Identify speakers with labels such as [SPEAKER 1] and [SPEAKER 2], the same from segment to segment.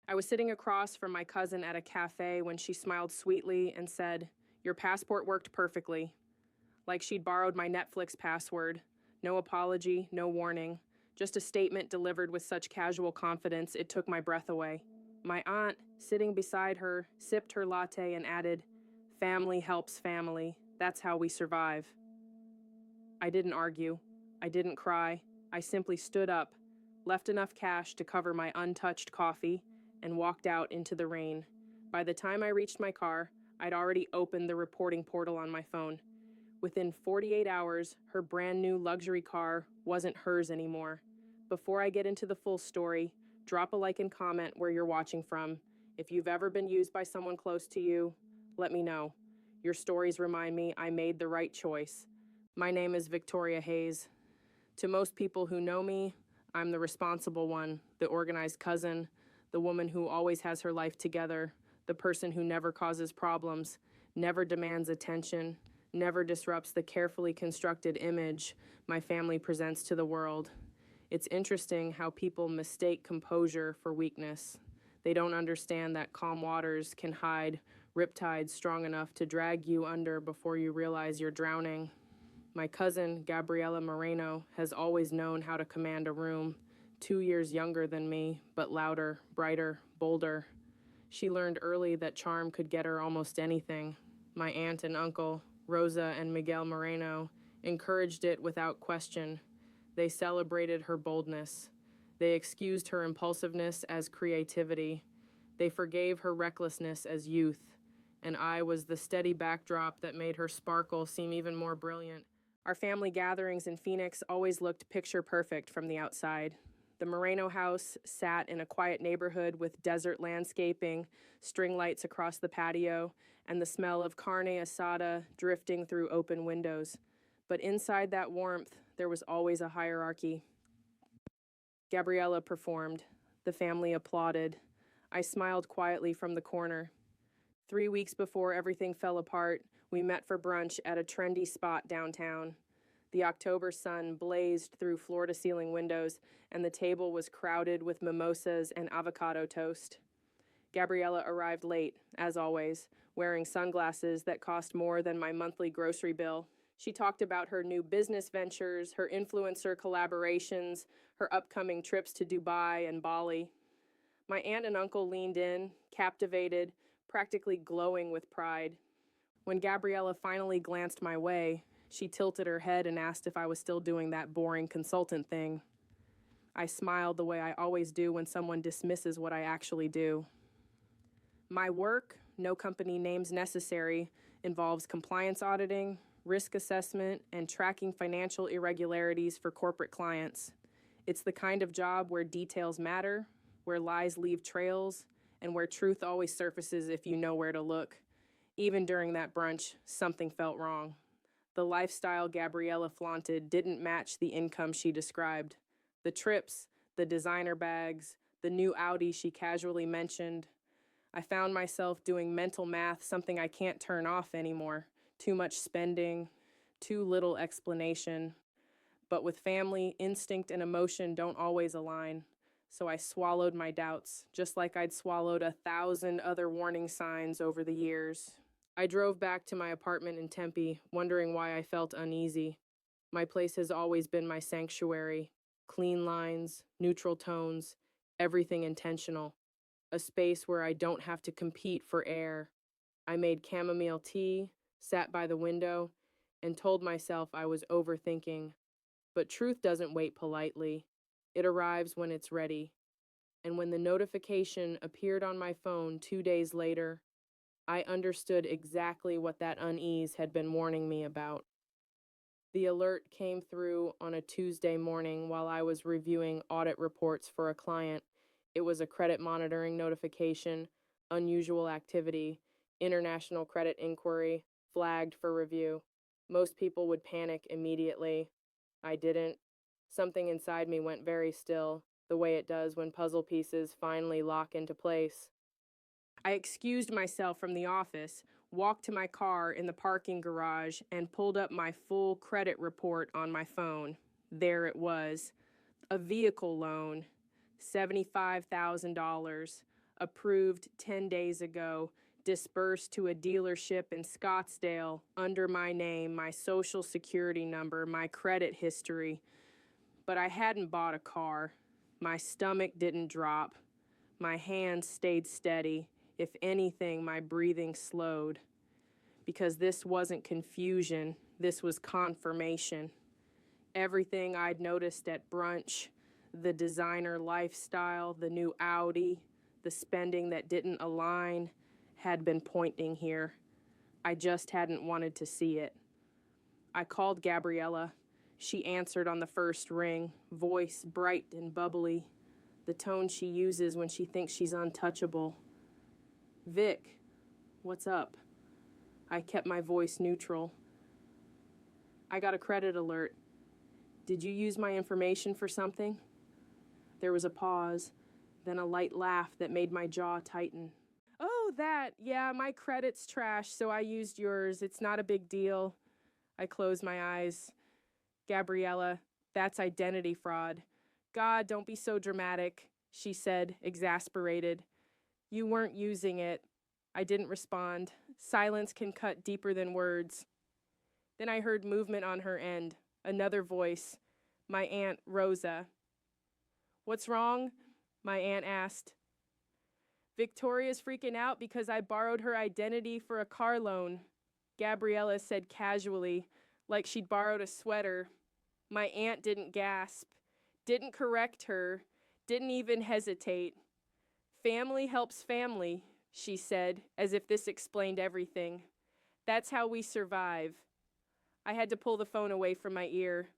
[SPEAKER 1] I was sitting across from my cousin at a cafe when she smiled sweetly and said, "Your passport worked perfectly." Like she'd borrowed my Netflix password. No apology, no warning. Just a statement delivered with such casual confidence it took my breath away. My aunt, sitting beside her, sipped her latte and added, "Family helps family. That's how we survive." I didn't argue. I didn't cry. I simply stood up, left enough cash to cover my untouched coffee, and walked out into the rain. By the time I reached my car, I'd already opened the reporting portal on my phone. Within 48 hours, her brand new luxury car wasn't hers anymore. Before I get into the full story, drop a like and comment where you're watching from. If you've ever been used by someone close to you, let me know. Your stories remind me I made the right choice. My name is Victoria Hayes. To most people who know me, I'm the responsible one, the organized cousin, the woman who always has her life together, the person who never causes problems, never demands attention, never disrupts the carefully constructed image my family presents to the world. It's interesting how people mistake composure for weakness. They don't understand that calm waters can hide riptides strong enough to drag you under before you realize you're drowning. My cousin, Gabriela Moreno, has always known how to command a room, 2 years younger than me, but louder, brighter, bolder. She learned early that charm could get her almost anything. My aunt and uncle, Rosa and Miguel Moreno, encouraged it without question. They celebrated her boldness. They excused her impulsiveness as creativity. They forgave her recklessness as youth. And I was the steady backdrop that made her sparkle seem even more brilliant. Our family gatherings in Phoenix always looked picture perfect from the outside. The Moreno house sat in a quiet neighborhood with desert landscaping, string lights across the patio, and the smell of carne asada drifting through open windows. But inside that warmth, there was always a hierarchy. Gabriella performed. The family applauded. I smiled quietly from the corner. 3 weeks before everything fell apart, we met for brunch at a trendy spot downtown. The October sun blazed through floor-to-ceiling windows, and the table was crowded with mimosas and avocado toast. Gabriella arrived late, as always, wearing sunglasses that cost more than my monthly grocery bill. She talked about her new business ventures, her influencer collaborations, her upcoming trips to Dubai and Bali. My aunt and uncle leaned in, captivated, practically glowing with pride. When Gabriella finally glanced my way, she tilted her head and asked if I was still doing that boring consultant thing. I smiled the way I always do when someone dismisses what I actually do. My work, no company names necessary, involves compliance auditing, risk assessment, and tracking financial irregularities for corporate clients. It's the kind of job where details matter, where lies leave trails, and where truth always surfaces if you know where to look. Even during that brunch, something felt wrong. The lifestyle Gabriella flaunted didn't match the income she described. The trips, the designer bags, the new Audi she casually mentioned. I found myself doing mental math, something I can't turn off anymore. Too much spending, too little explanation. But with family, instinct and emotion don't always align. So I swallowed my doubts, just like I'd swallowed 1,000 other warning signs over the years. I drove back to my apartment in Tempe, wondering why I felt uneasy. My place has always been my sanctuary. Clean lines, neutral tones, everything intentional. A space where I don't have to compete for air. I made chamomile tea, sat by the window, and told myself I was overthinking. But truth doesn't wait politely. It arrives when it's ready. And when the notification appeared on my phone 2 days later, I understood exactly what that unease had been warning me about. The alert came through on a Tuesday morning while I was reviewing audit reports for a client. It was a credit monitoring notification, unusual activity, international credit inquiry, flagged for review. Most people would panic immediately. I didn't. Something inside me went very still, the way it does when puzzle pieces finally lock into place. I excused myself from the office, walked to my car in the parking garage, and pulled up my full credit report on my phone. There it was. A vehicle loan, $75,000. Approved 10 days ago. Disbursed to a dealership in Scottsdale under my name, my social security number, my credit history. But I hadn't bought a car. My stomach didn't drop. My hands stayed steady. If anything, my breathing slowed. Because this wasn't confusion, this was confirmation. Everything I'd noticed at brunch, the designer lifestyle, the new Audi, the spending that didn't align, had been pointing here. I just hadn't wanted to see it. I called Gabriella. She answered on the first ring, voice bright and bubbly, the tone she uses when she thinks she's untouchable. Vic, what's up? I kept my voice neutral. I got a credit alert. Did you use my information for something? There was a pause, then a light laugh that made my jaw tighten. Oh, that. Yeah, my credit's trash, so I used yours. It's not a big deal. I closed my eyes. Gabriella, that's identity fraud. God, don't be so dramatic, she said, exasperated. You weren't using it. I didn't respond. Silence can cut deeper than words. Then I heard movement on her end. Another voice. My Aunt Rosa. What's wrong? My aunt asked. Victoria's freaking out because I borrowed her identity for a car loan, Gabriella said casually, like she'd borrowed a sweater. My aunt didn't gasp, didn't correct her, didn't even hesitate. Family helps family, she said, as if this explained everything. That's how we survive. I had to pull the phone away from my ear.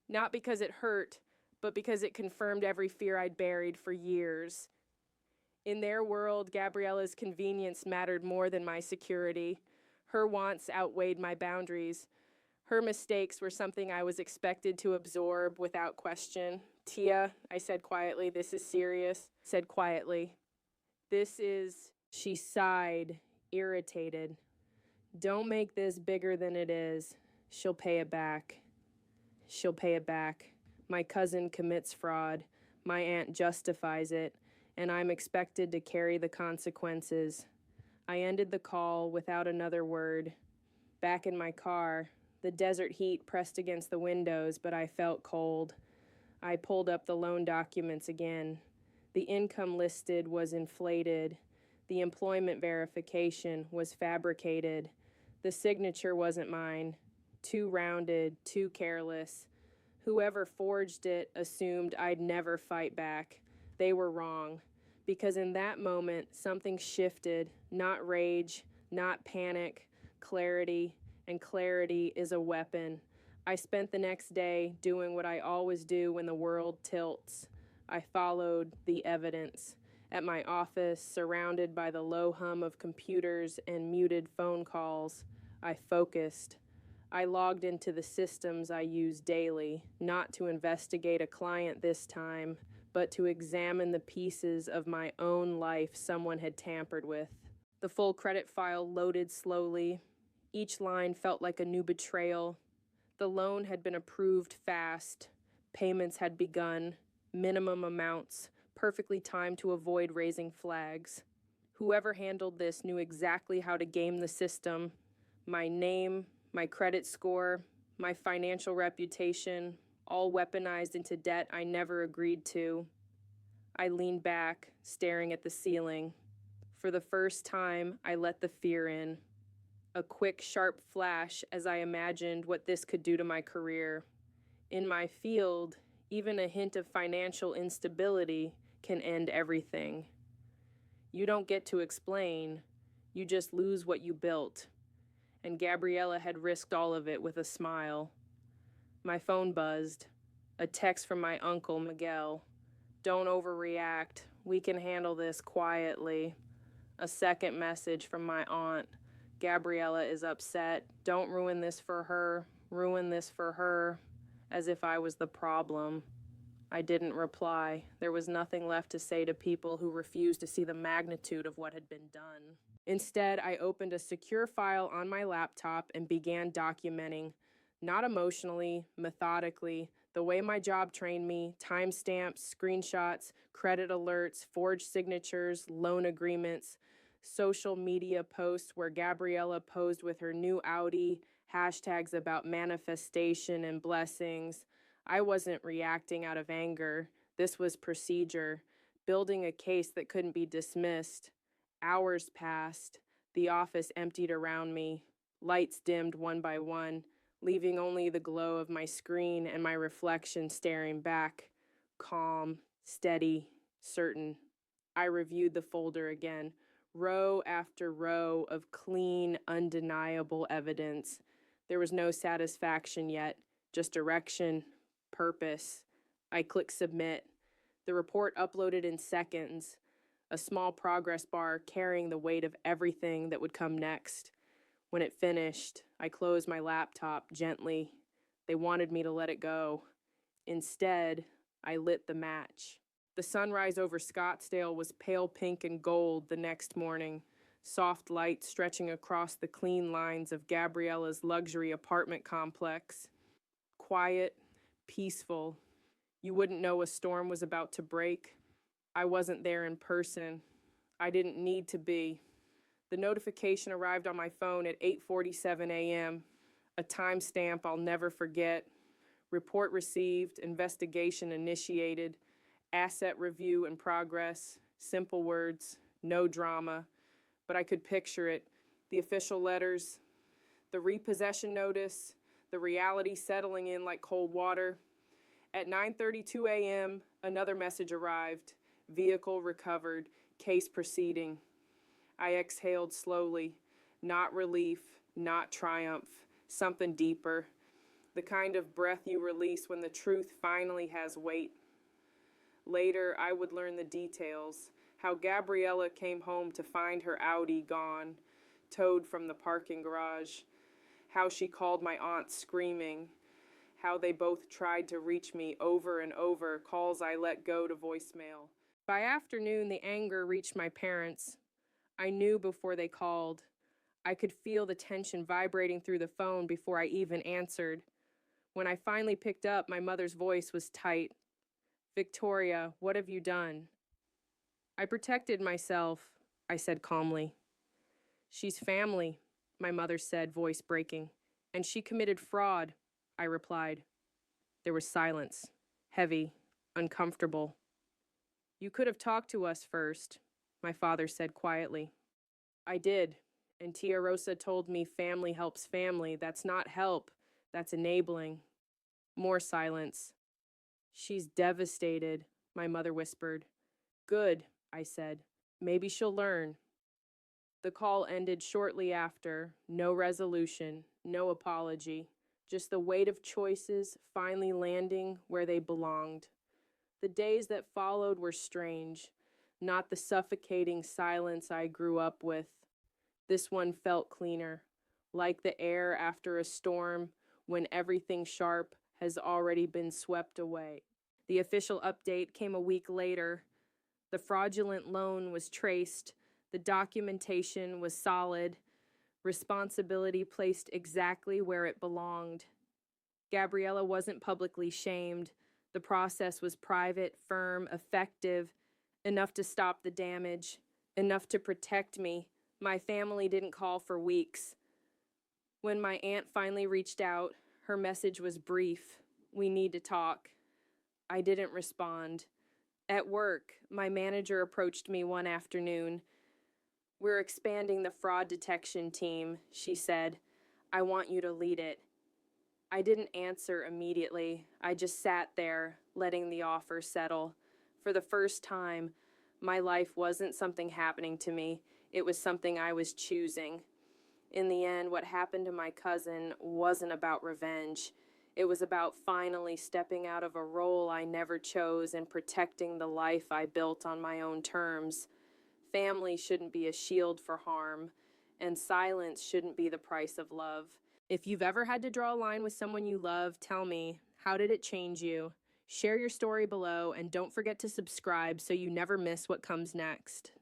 [SPEAKER 1] Not because it hurt, but because it confirmed every fear I'd buried for years. In their world, Gabriella's convenience mattered more than my security. Her wants outweighed my boundaries. Her mistakes were something I was expected to absorb without question. Tia, I said quietly, this is serious. Said quietly, this is... She sighed, irritated. Don't make this bigger than it is. She'll pay it back. She'll pay it back. My cousin commits fraud. My aunt justifies it. And I'm expected to carry the consequences. I ended the call without another word. Back in my car, the desert heat pressed against the windows, but I felt cold. I pulled up the loan documents again. The income listed was inflated. The employment verification was fabricated. The signature wasn't mine. Too rounded, too careless. Whoever forged it assumed I'd never fight back. They were wrong. Because in that moment, something shifted. Not rage, not panic, clarity, and clarity is a weapon. I spent the next day doing what I always do when the world tilts. I followed the evidence. At my office, surrounded by the low hum of computers and muted phone calls, I focused. I logged into the systems I use daily, not to investigate a client this time, but to examine the pieces of my own life someone had tampered with. The full credit file loaded slowly. Each line felt like a new betrayal. The loan had been approved fast. Payments had begun. Minimum amounts, perfectly timed to avoid raising flags. Whoever handled this knew exactly how to game the system. My name, my credit score, my financial reputation, all weaponized into debt I never agreed to. I leaned back, staring at the ceiling. For the first time, I let the fear in. A quick, sharp flash as I imagined what this could do to my career. In my field, even a hint of financial instability can end everything. You don't get to explain, you just lose what you built. And Gabriella had risked all of it with a smile. My phone buzzed. A text from my uncle, Miguel. Don't overreact. We can handle this quietly. A second message from my aunt. Gabriella is upset. Don't ruin this for her. Ruin this for her. As if I was the problem. I didn't reply. There was nothing left to say to people who refused to see the magnitude of what had been done. Instead, I opened a secure file on my laptop and began documenting, not emotionally, methodically, The way my job trained me, timestamps, screenshots, credit alerts, forged signatures, loan agreements, social media posts where Gabriella posed with her new Audi, hashtags about manifestation and blessings. I wasn't reacting out of anger. This was procedure, building a case that couldn't be dismissed. Hours passed. The office emptied around me. Lights dimmed one by one, leaving only the glow of my screen and my reflection staring back. Calm, steady, certain. I reviewed the folder again, row after row of clean, undeniable evidence. There was no satisfaction yet, just direction, purpose. I clicked submit. The report uploaded in seconds, a small progress bar carrying the weight of everything that would come next. When it finished, I closed my laptop gently. They wanted me to let it go. Instead, I lit the match. The sunrise over Scottsdale was pale pink and gold the next morning, soft light stretching across the clean lines of Gabriella's luxury apartment complex. Quiet, peaceful. You wouldn't know a storm was about to break. I wasn't there in person. I didn't need to be. The notification arrived on my phone at 8:47 a.m., a timestamp I'll never forget. Report received, investigation initiated, asset review in progress, simple words, no drama, but I could picture it. The official letters, the repossession notice, the reality settling in like cold water. At 9:32 a.m., another message arrived. Vehicle recovered, case proceeding. I exhaled slowly, not relief, not triumph, something deeper, the kind of breath you release when the truth finally has weight. Later, I would learn the details, how Gabriella came home to find her Audi gone, towed from the parking garage, how she called my aunt screaming, how they both tried to reach me over and over, calls I let go to voicemail. By afternoon, the anger reached my parents. I knew before they called. I could feel the tension vibrating through the phone before I even answered. When I finally picked up, my mother's voice was tight. "Victoria, what have you done?" "I protected myself," I said calmly. "She's family," my mother said, voice breaking. "And she committed fraud," I replied. There was silence, heavy, uncomfortable. "You could have talked to us first," my father said quietly. "I did, and Tia Rosa told me family helps family. That's not help, that's enabling." More silence. "She's devastated," my mother whispered. "Good," I said. "Maybe she'll learn." The call ended shortly after. No resolution, no apology, just the weight of choices finally landing where they belonged. The days that followed were strange, not the suffocating silence I grew up with. This one felt cleaner, like the air after a storm when everything sharp has already been swept away. The official update came a week later. The fraudulent loan was traced, the documentation was solid, responsibility placed exactly where it belonged. Gabriella wasn't publicly shamed. The process was private, firm, effective, enough to stop the damage, enough to protect me. My family didn't call for weeks. When my aunt finally reached out, her message was brief. "We need to talk." I didn't respond. At work, my manager approached me one afternoon. "We're expanding the fraud detection team," she said. "I want you to lead it." I didn't answer immediately. I just sat there, letting the offer settle. For the first time, my life wasn't something happening to me. It was something I was choosing. In the end, what happened to my cousin wasn't about revenge. It was about finally stepping out of a role I never chose and protecting the life I built on my own terms. Family shouldn't be a shield for harm, and silence shouldn't be the price of love. If you've ever had to draw a line with someone you love, tell me, how did it change you? Share your story below, and don't forget to subscribe so you never miss what comes next.